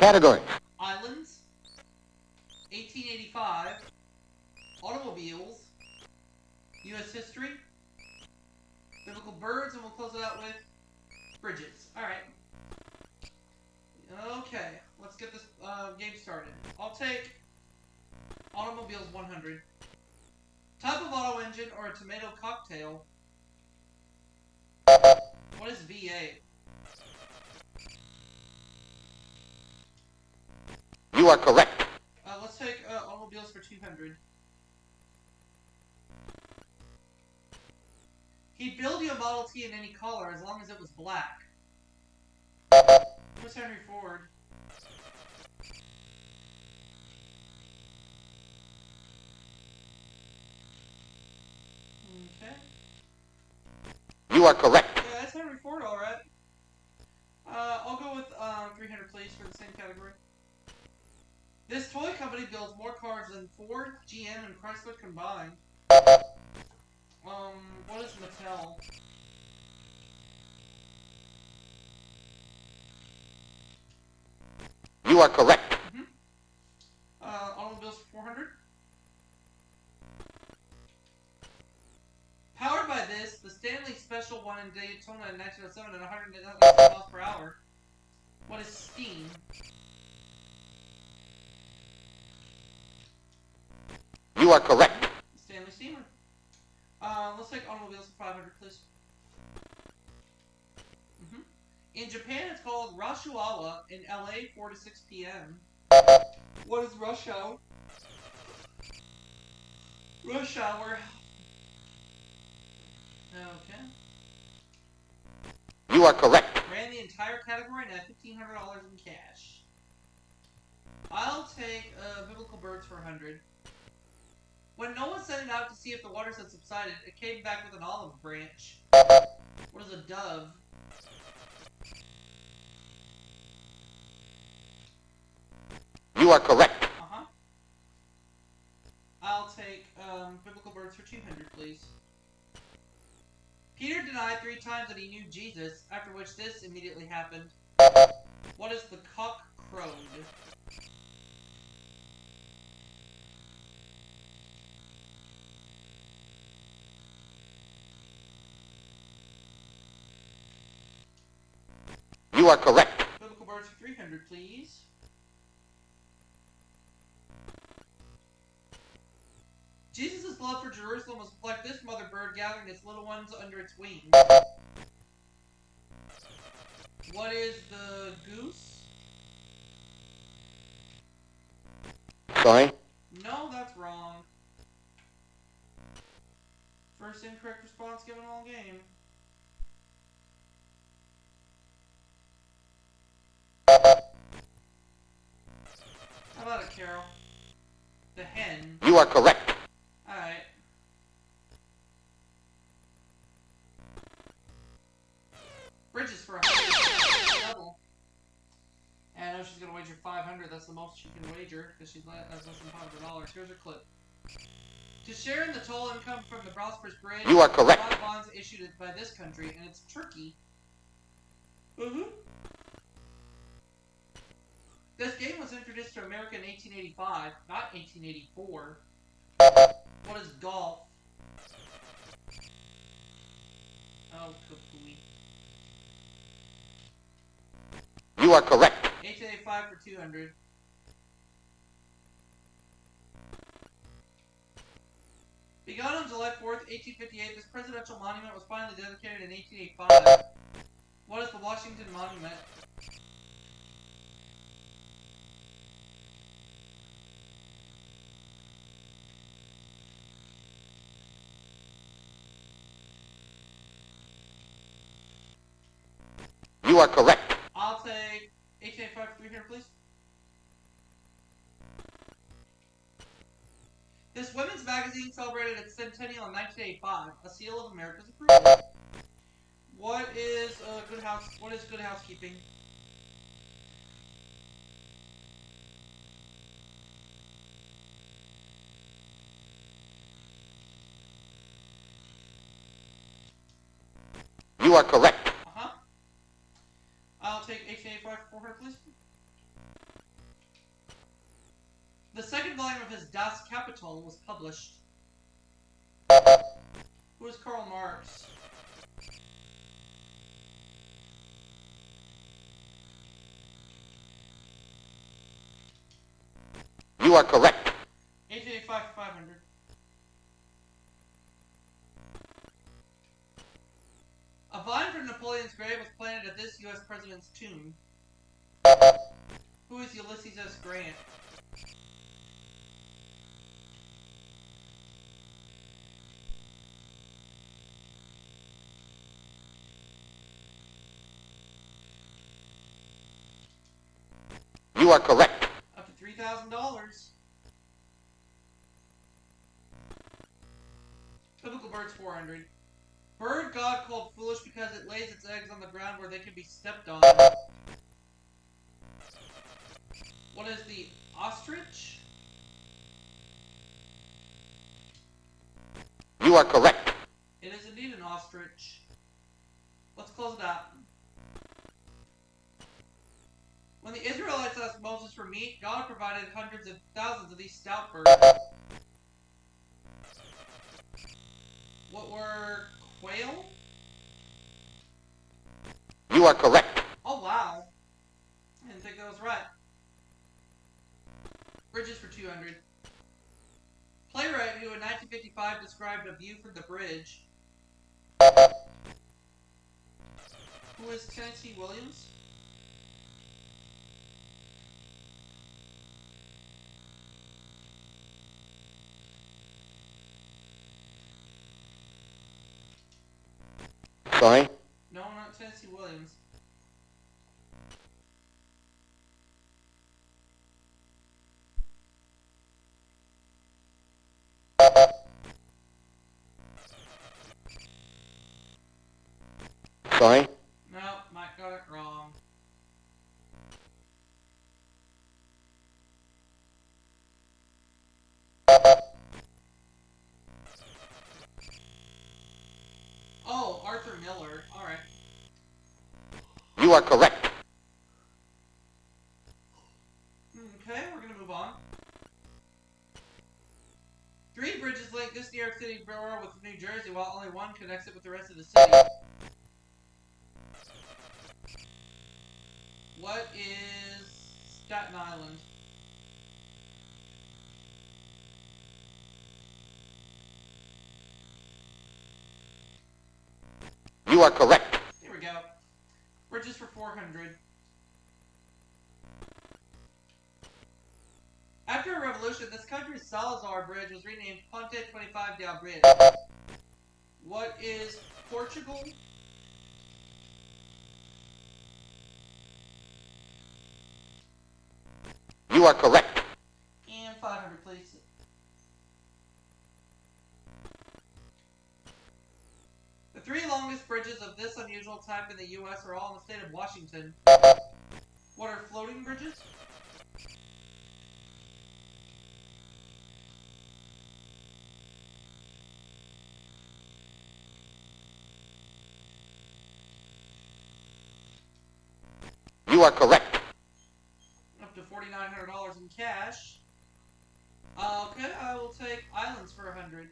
Category. Islands, 1885, automobiles, U.S. history, biblical birds, and we'll close it out with bridges. All right. Okay, let's get this game started. I'll take automobiles 100. Type of auto engine or a tomato cocktail. What is V8? You are correct. Let's take automobiles for 200. He'd build you a Model T in any color as long as it was black. Where's Henry Ford? Okay. You are correct. Yeah, that's Henry Ford, all right. I'll go with 300, please, for the same category. This toy company builds more cars than Ford, GM, and Chrysler combined. What is Mattel? You are correct. Automobiles for 400. Powered by this, the Stanley Special won in Daytona in 1907 at 100 miles per hour. What is steam? You are correct. Stanley Steamer. Let's take automobiles for 500, please. In Japan, it's called Rashuawa. In LA, 4 to 6 p.m. What is rush hour? Rush hour. Okay. You are correct. Ran the entire category and had $1,500 in cash. I'll take biblical birds for 100. When Noah sent it out to see if the waters had subsided, it came back with an olive branch. What is a dove? You are correct. I'll take biblical birds for 200, please. Peter denied 3 times that he knew Jesus, after which this immediately happened. What is the cock crowed? You are correct. Biblical birds for 300, please. Jesus' love for Jerusalem was like this mother bird gathering its little ones under its wings. What is the goose? Sorry? No, that's wrong. First incorrect response given all game. How about it, Carol? The hen. You are correct. Alright. Bridges for 100. Double. And I know she's going to wager 500. That's the most she can wager because she's less than $500. Here's her clip. To share in the total income from the prosperous bridge, You are correct. 5 bonds issued by this country, and it's Turkey. This game was introduced to America in 1885, not 1884. What is golf? Oh, cookie. You are correct. 1885 for 200. Begun on July 4th, 1858, this presidential monument was finally dedicated in 1885. What is the Washington Monument? You are correct. I'll take 1885 for 300, please. This women's magazine celebrated its centennial in 1985, a seal of America's approval. What is good housekeeping? You are correct. I'll take 1885 for 400, please. volume of his Das Kapital was published? Who is Karl Marx? You are correct. 1885 to 500. A vine from Napoleon's grave was planted at this U.S. president's tomb. Who is Ulysses S. Grant? You are correct. Up to $3,000. Biblical birds 400. Bird God called foolish because it lays its eggs on the ground where they can be stepped on. What is the ostrich? You are correct. It is indeed an ostrich. Let's close it out. When the Israelites asked Moses for meat, God provided hundreds of thousands of these stout birds. What were quail? You are correct. Oh wow. I didn't think that was right. Bridges for 200. Playwright who in 1955 described a view from the bridge. Who is Tennessee Williams? Sorry. No, not Tennessee Williams. Sorry. No, Mike got it wrong. Oh, Arthur Miller. Alright. You are correct. Okay, we're gonna move on. 3 bridges link this New York City borough with New Jersey, while only one connects it with the rest of the city. What is Staten Island? You are correct. Here we go. Bridges for 400. After a revolution, this country's Salazar Bridge was renamed Ponte 25 del Bridge. What is Portugal? You are correct. And 500, please. The 3 longest bridges of this unusual type in the U.S. are all in the state of Washington. What are floating bridges? You are correct. Up to $4,900 in cash. Okay, I will take islands for 100.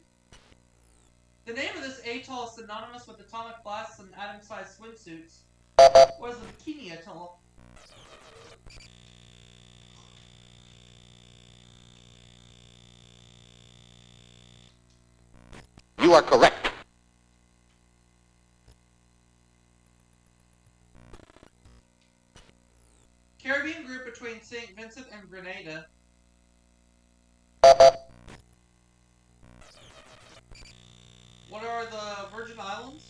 The name of this atoll is synonymous with atomic blasts and atom-sized swimsuits. What is the Bikini Atoll? You are correct. Caribbean group between St. Vincent and Grenada. What are the Virgin Islands?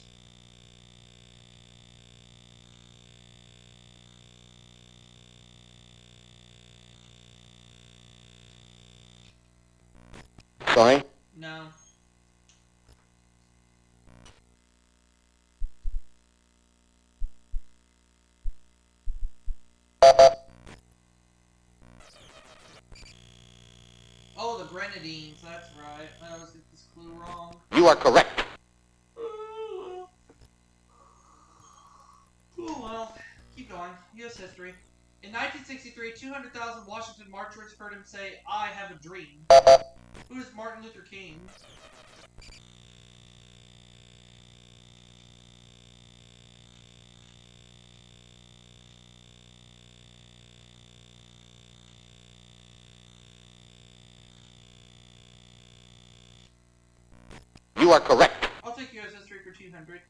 Sorry. No. Oh, the Grenadines, that's right. I always get this clue wrong. You are correct. Oh well, keep going. U.S. history. In 1963, 200,000 Washington marchers heard him say, "I have a dream." Who is Martin Luther King? You are correct. I'll take U.S. history for 200.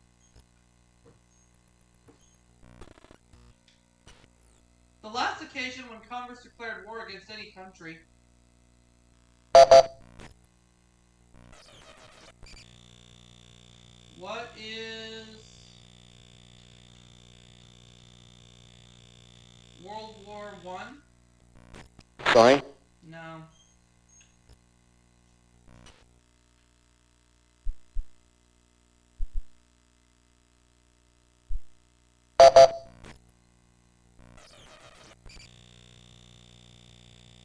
The last occasion when Congress declared war against any country. What is World War One? Sorry? No.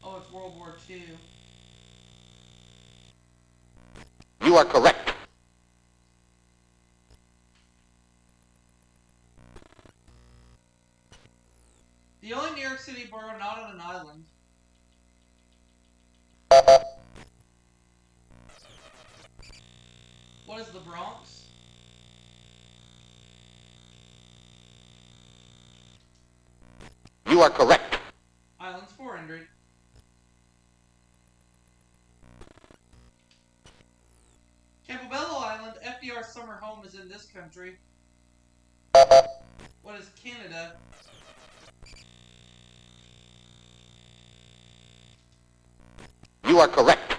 Oh, it's World War Two. You are correct. The only New York City borough not on an island. What is the Bronx? You are correct. Island's 400. Campobello Island, FDR's summer home, is in this country. What is Canada? You are correct.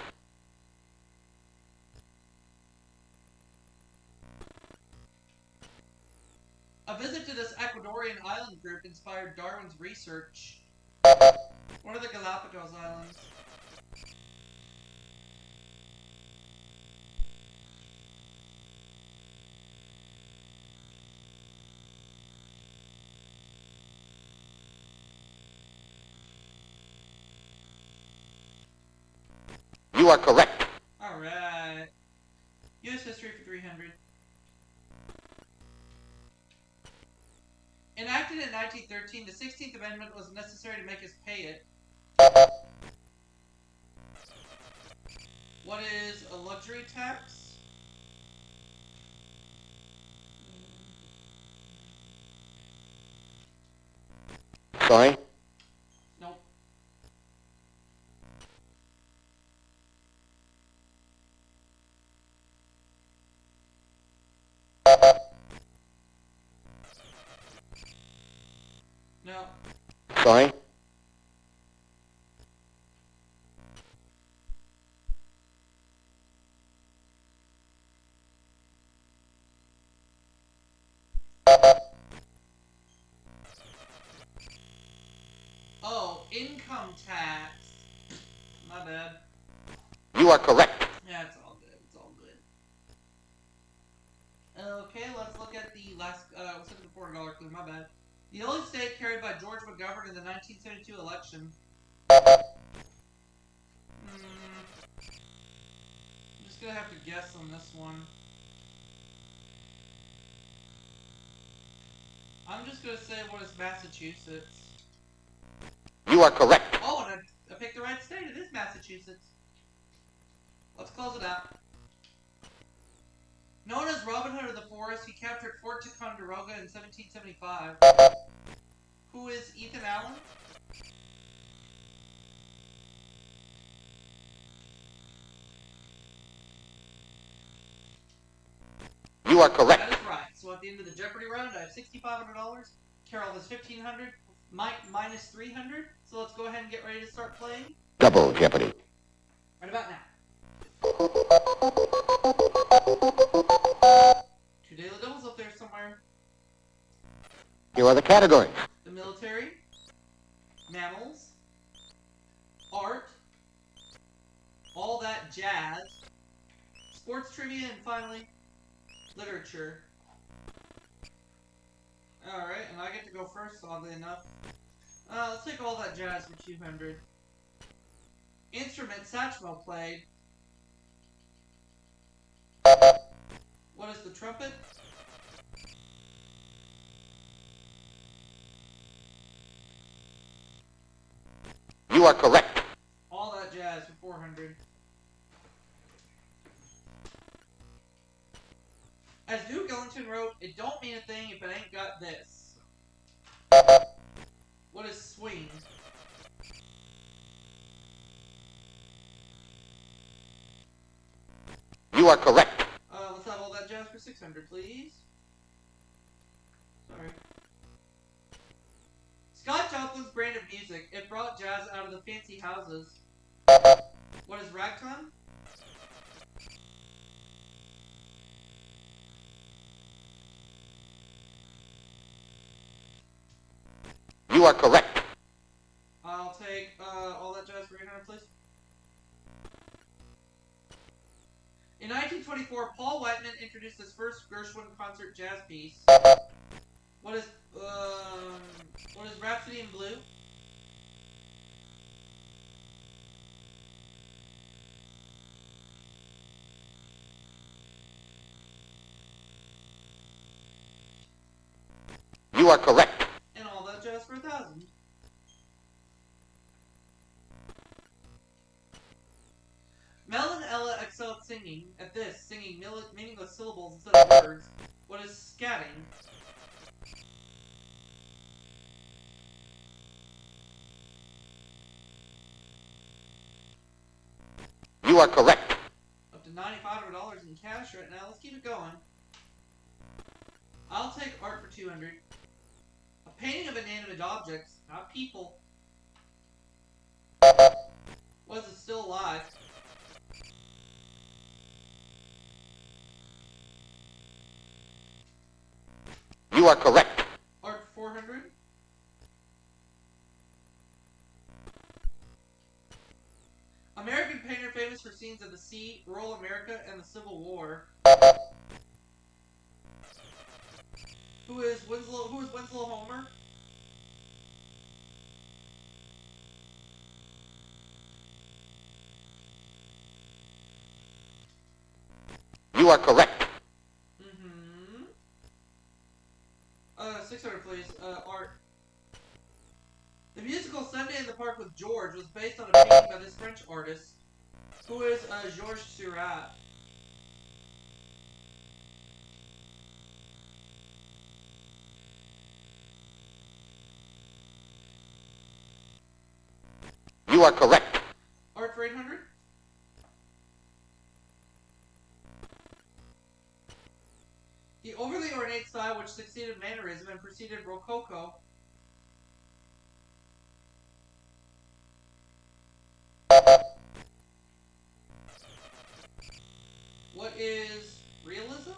A visit to this Ecuadorian island group inspired Darwin's research. What are the Galapagos Islands? You are correct. Alright. U.S. history for 300. Enacted in 1913, the 16th Amendment was necessary to make us pay it. What is a luxury tax? Sorry? Nope. No. Sorry? Oh, income tax. My bad. You are correct. Yeah, it's all good. It's all good. Okay, let's look at the last. Let's look at the $400 clue. My bad. The only state carried by George McGovern in the 1972 election. I'm just gonna have to guess on this one. I'm just gonna say, what is Massachusetts? You are correct. Oh, and I picked the right state. It is Massachusetts. Let's close it out. Known as Robin Hood of the Forest, he captured Fort Ticonderoga in 1775. Who is Ethan Allen? You are correct. That is right. So at the end of the Jeopardy round, I have $6,500. Carol has $1,500. Mike minus 300. So let's go ahead and get ready to start playing. Double Jeopardy. Right about now. 2 Daily Doubles up there somewhere. Here are the categories. The military, mammals, art, all that jazz, sports trivia, and finally, literature. Alright, and I get to go first, oddly enough. Let's take all that jazz for 200. Instrument Satchmo played. What is the trumpet? are correct. All that jazz for 400. As Duke Ellington wrote, it don't mean a thing if it ain't got this. What is swing? You are correct. Let's have all that jazz for 600, please. Sorry. Scott Joplin's brand of music, it brought jazz out of the fancy houses. What is ragtime? You are correct. I'll take all that jazz for 800, please. In 1924, Paul Whiteman introduced his first Gershwin concert jazz piece. What is Rhapsody in Blue? You are correct. And all that jazz for 1,000. Mel and Ella excelled singing at this, singing meaningless syllables instead of words. What is scatting? You are correct. Up to $9,500 in cash right now. Let's keep it going. I'll take art for 200. A painting of inanimate objects, not people. Was it still alive? You are correct. Art for 400. American painter famous for scenes of the sea, rural America, and the Civil War. Who is Winslow Homer? You are correct. 600, please. Art. The musical Sunday in the Park with George was based on a painting by this French artist, who is Georges Seurat. You are correct. Art for 800. The overly ornate style which succeeded Mannerism and preceded Rococo. What is realism?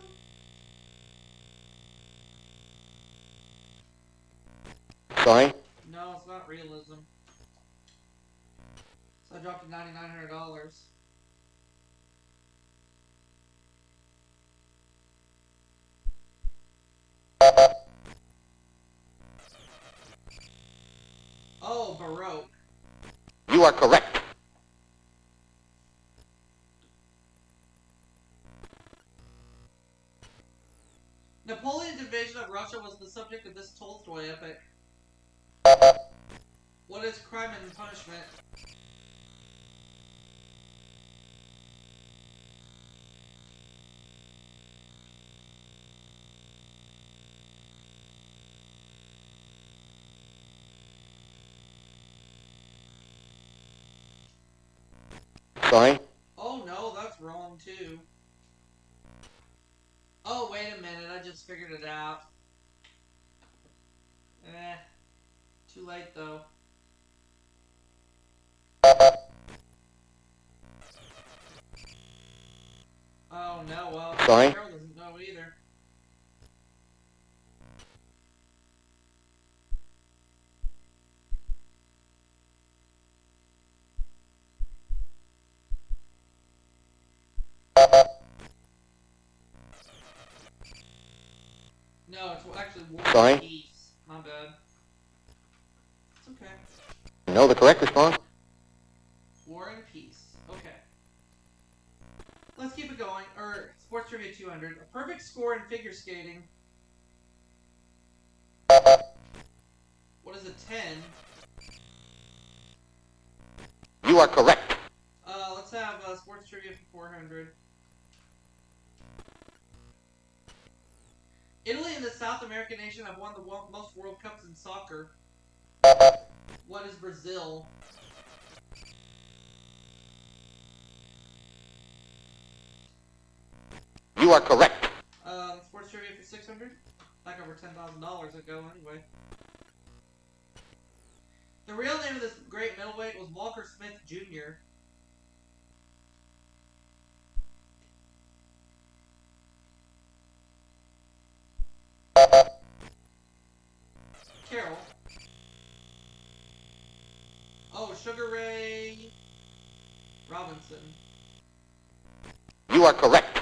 Sorry? No, it's not realism. So I dropped to $9,900. Oh, Baroque. You are correct. Napoleon's invasion of Russia was the subject of this Tolstoy epic. What is crime and punishment? Sorry? Oh no, that's wrong too. Oh, wait a minute, I just figured it out. Too late though. Oh no, well, Sorry? Carol doesn't know it either. No, it's actually War Sorry? and Peace. My bad. It's okay. No, the correct response? War and Peace. Okay. Let's keep it going. Sports Trivia 200. A perfect score in figure skating. What is a 10? You are correct. Let's have sports trivia for 400. Italy and the South American nation have won the most World Cups in soccer. What is Brazil? You are correct. Sports trivia for 600. Back over $10,000 ago, anyway. The real name of this great middleweight was Walker Smith Jr. Carol. Oh, Sugar Ray Robinson. You are correct.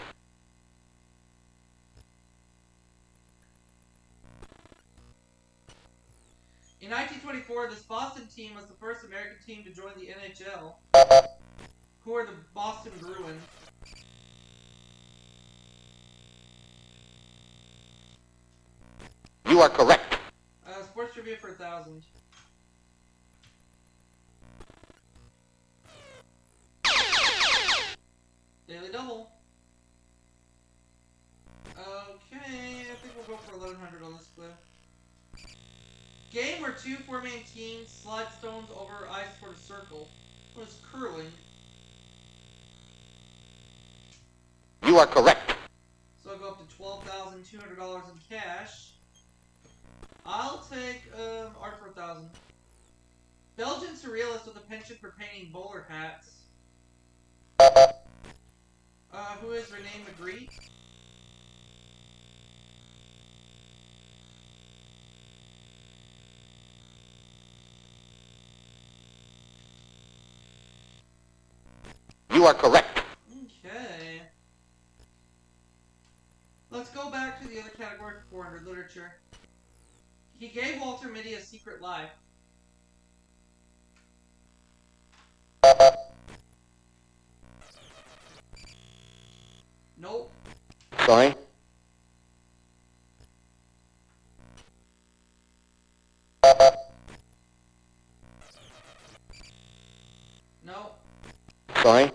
In 1924, this Boston team was the first American team to join the NHL. Who are the Boston Bruins? You are correct. Sports trivia for 1,000. Daily double. Okay, I think we'll go for 1,100 on this clue. Game where two four-man teams slide stones over ice toward a circle. What is curling? You are correct. So I'll go up to $12,200 in cash. I'll take art for 1,000. Belgian surrealist with a penchant for painting bowler hats. Who is Renee Magritte? You are correct. Okay. Let's go back to the other category for 400, literature. He gave Walter Mitty a secret life. Nope. Sorry. Nope. Sorry.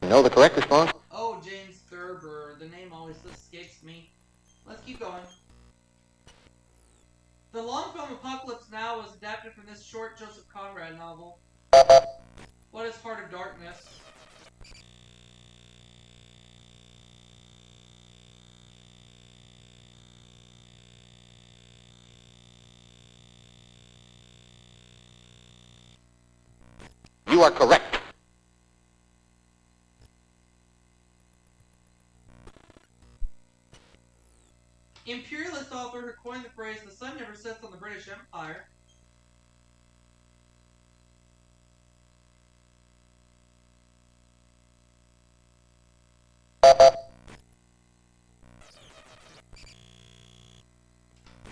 Know the correct response? Oh, James Thurber. The name always escapes me. Let's keep going. The long film Apocalypse Now was adapted from this short Joseph Conrad novel. What is Heart of Darkness? You are correct. Imperialist author who coined the phrase, "The sun never sets on the British Empire."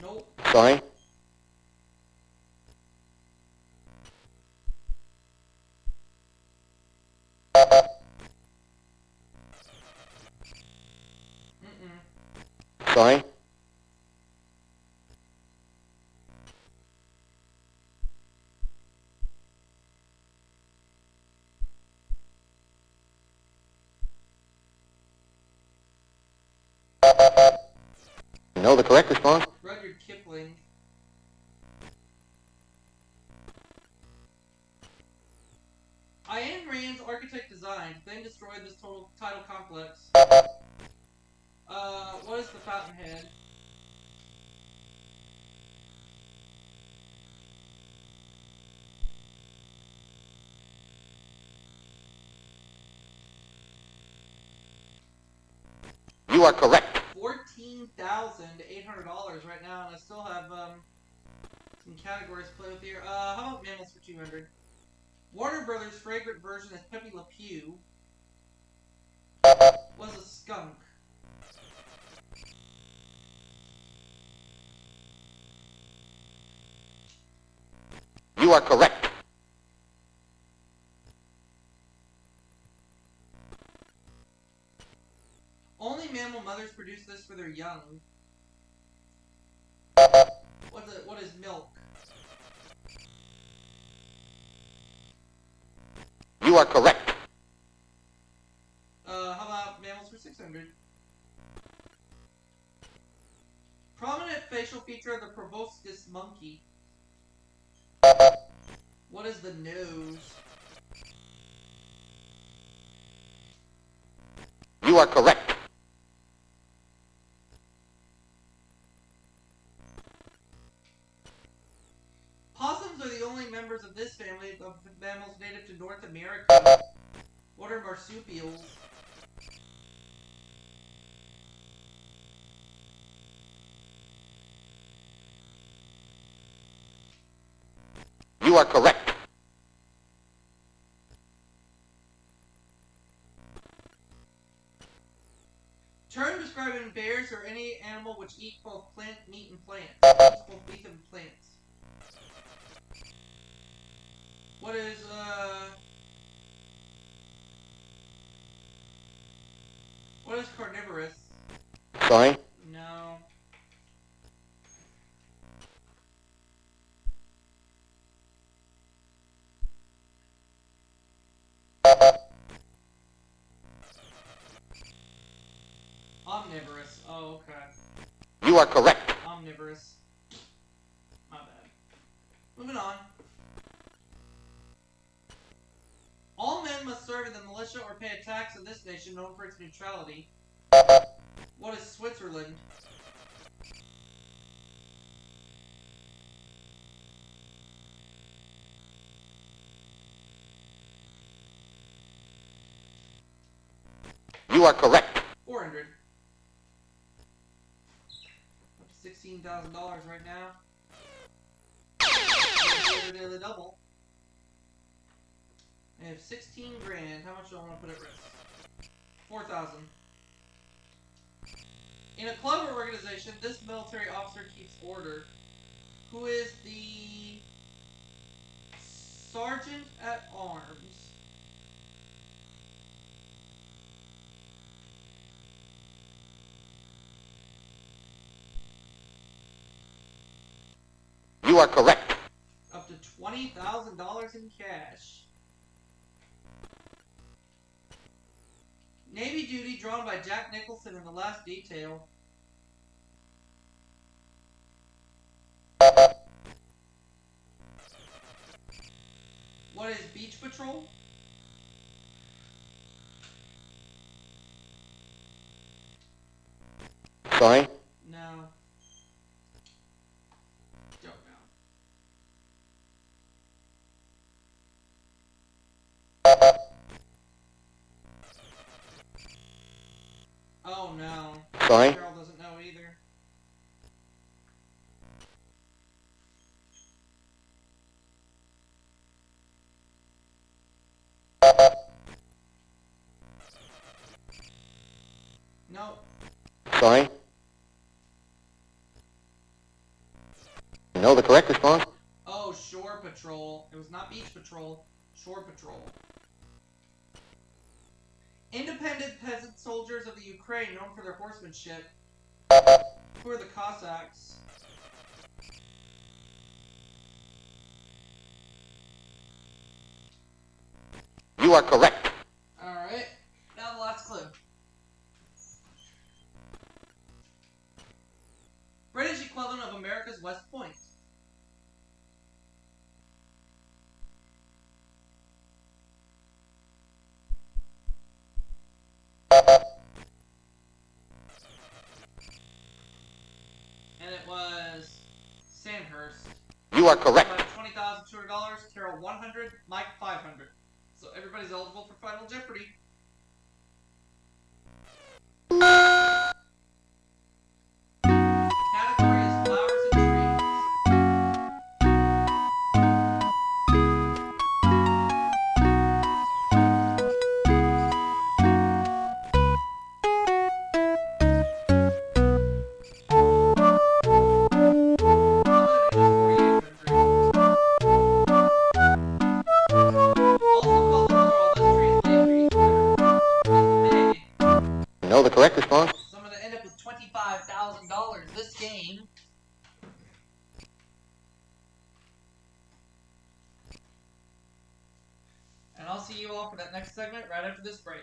Nope. Sorry. Sorry. Know the correct response? Rudyard Kipling. Ayn Rand's architect designed, then destroyed this total title complex. What is the Fountainhead? You are correct. $14,800 right now, and I still have some categories to play with here. How about mammals for 200? Warner Brothers' fragrant version as Pepe Le Pew was a skunk. You are correct. mammal mothers produce this for their young? What is milk? You are correct. How about mammals for 600? Prominent facial feature of the proboscis monkey. What is the nose? You are correct. Possums are the only members of this family of mammals native to North America. What are marsupials? You are correct. Term describing bears or any animal which eat both meat and plants. Eats both meat and plants. What is what is carnivorous? Sorry? No. Omnivorous. Oh, okay. You are correct. Omnivorous. My bad. Moving on. All men must serve in the militia or pay a tax of this nation known for its neutrality. What is Switzerland? You are correct. 400. Up to $16,000 right now. Daily double. I have 16 grand. How much do I want to put at risk? 4,000. In a club or organization, this military officer keeps order. Who is the sergeant at arms? You are correct. Up to $20,000 in cash. Navy duty drawn by Jack Nicholson in The Last Detail. What is beach patrol? Sorry? No. Don't know. Oh no. Sorry? Carol doesn't know either. Nope. Sorry? No, the correct response? Oh, shore patrol. It was not beach patrol. Shore patrol. Independent peasant soldiers of the Ukraine known for their horsemanship. Who are the Cossacks? You are correct. Alright. Now the last clue. British equivalent of America's West Point. And it was Sandhurst. You are correct. $20,200, Carol 100, Mike 500. So everybody's eligible for Final Jeopardy. Category is flowers and trees. No, the correct response? see you all for that next segment right after this break.